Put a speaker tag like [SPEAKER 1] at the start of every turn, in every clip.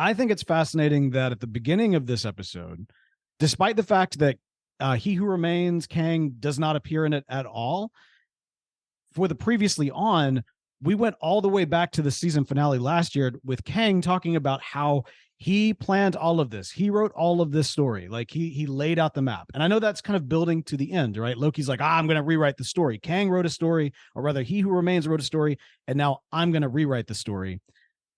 [SPEAKER 1] I think it's fascinating that at the beginning of this episode, despite the fact that He Who Remains, Kang, does not appear in it at all, for the previously on, we went all the way back to the season finale last year with Kang talking about how he planned all of this. He wrote all of this story. Like he laid out the map. And I know that's kind of building to the end, right? Loki's like, I'm going to rewrite the story. Kang wrote a story, or rather He Who Remains wrote a story, and now I'm going to rewrite the story.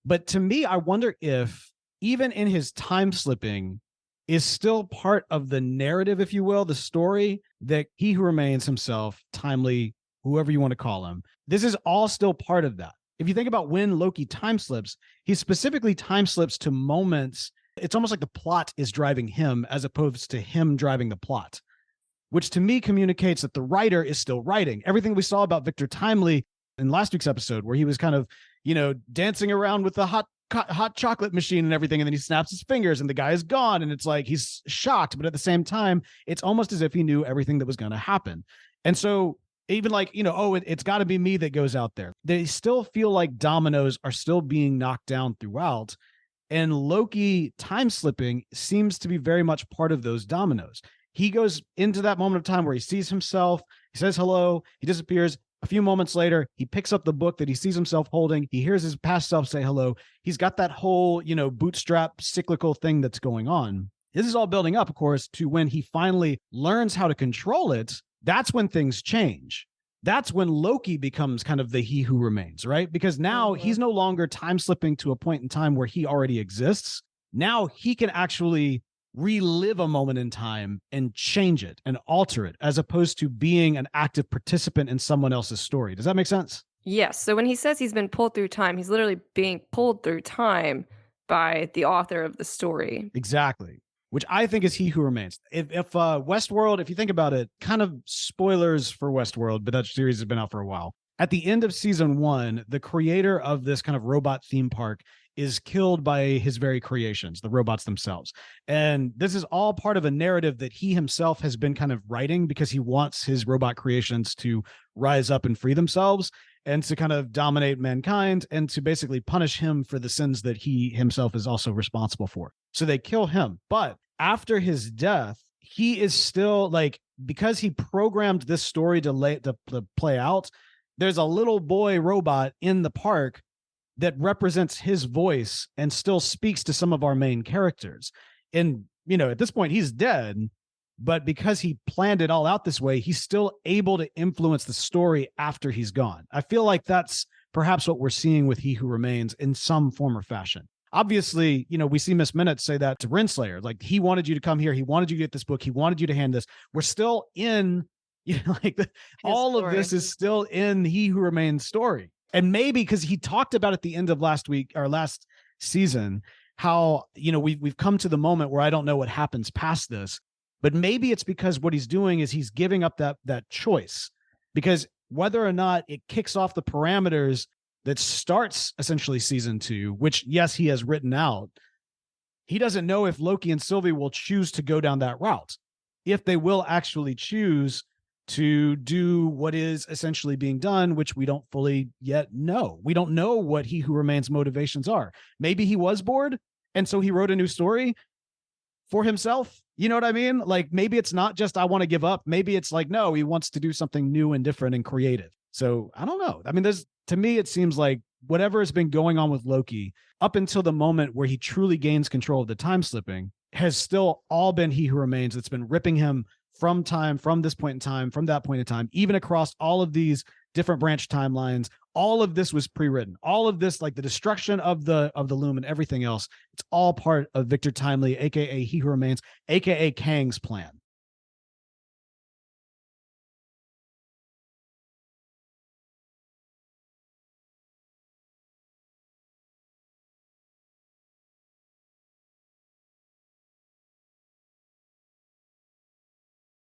[SPEAKER 1] But to me, I wonder if even in his time slipping is still part of the narrative, if you will, the story that He Who Remains himself, Timely, whoever you want to call him, this is all still part of that. If you think about when Loki time slips, he specifically time slips to moments. It's almost like the plot is driving him as opposed to him driving the plot, which to me communicates that the writer is still writing. Everything we saw about Victor Timely in last week's episode, where he was kind of, dancing around with the hot chocolate machine and everything, and then he snaps his fingers and the guy is gone, and it's like he's shocked, but at the same time, it's almost as if he knew everything that was going to happen. And so even like, it's got to be me that goes out there. They still feel like dominoes are still being knocked down throughout. And Loki time slipping seems to be very much part of those dominoes. He goes into that moment of time where he sees himself, he says hello, he disappears. A few moments later, he picks up the book that he sees himself holding. He hears his past self say hello. He's got that whole, bootstrap cyclical thing that's going on. This is all building up, of course, to when he finally learns how to control it. That's when things change. That's when Loki becomes kind of the He Who Remains, right? Because now he's no longer time slipping to a point in time where he already exists. Now he can actually relive a moment in time and change it and alter it, as opposed to being an active participant in someone else's story. Does that make sense?
[SPEAKER 2] Yes. So when he says he's been pulled through time, he's literally being pulled through time by the author of the story.
[SPEAKER 1] Exactly. Which I think is He Who Remains. If Westworld, if you think about it, kind of spoilers for Westworld, but that series has been out for a while. At the end of season 1, the creator of this kind of robot theme park is killed by his very creations, the robots themselves. And this is all part of a narrative that he himself has been kind of writing because he wants his robot creations to rise up and free themselves and to kind of dominate mankind and to basically punish him for the sins that he himself is also responsible for. So they kill him. But after his death, he is still like, because he programmed this story to play out, there's a little boy robot in the park that represents his voice and still speaks to some of our main characters. And, at this point he's dead, but because he planned it all out this way, he's still able to influence the story after he's gone. I feel like that's perhaps what we're seeing with He Who Remains in some form or fashion. Obviously, we see Miss Minute say that to Renslayer, like, he wanted you to come here. He wanted you to get this book. He wanted you to hand this. We're still in, all of this is still in He Who Remains story. And maybe because he talked about at the end of last season, how, we've come to the moment where I don't know what happens past this, but maybe it's because what he's doing is he's giving up that choice, because whether or not it kicks off the parameters that starts essentially season 2, which, yes, he has written out, he doesn't know if Loki and Sylvie will choose to go down that route, if they will actually choose to do what is essentially being done, which we don't fully yet know. We don't know what He Who Remains motivations are. Maybe he was bored, and so he wrote a new story for himself. You know what I mean? Like, maybe it's not just, I want to give up. Maybe it's like, no, he wants to do something new and different and creative. So I don't know. I mean, to me, it seems like whatever has been going on with Loki up until the moment where he truly gains control of the time slipping has still all been He Who Remains. That's been ripping him from time, from this point in time, from that point in time, even across all of these different branch timelines. All of this was pre-written. All of this, like the destruction of the loom and everything else, it's all part of Victor Timely, aka He Who Remains, aka Kang's plan.